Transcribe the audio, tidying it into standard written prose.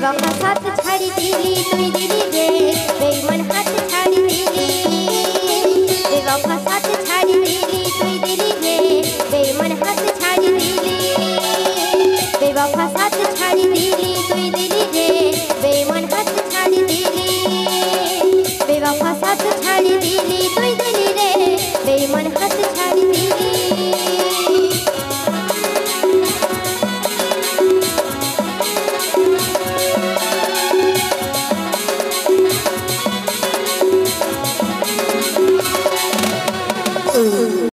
बेवफा साथ छाड़ी दिली तुई दिली रे बेईमान हाथ छाड़ी दिली बेवफा साथ छाड़ी दिली तुई दिली रे बेईमान हाथ छाड़ी दिली बेवफा साथ छाड़ी दिली तुई दिली रे बेईमान हाथ छाड़ी दिली बेवफा साथ छाड़ी दिली तुई दिली रे बेईमान हाथ छाड़ी दिली Ooh.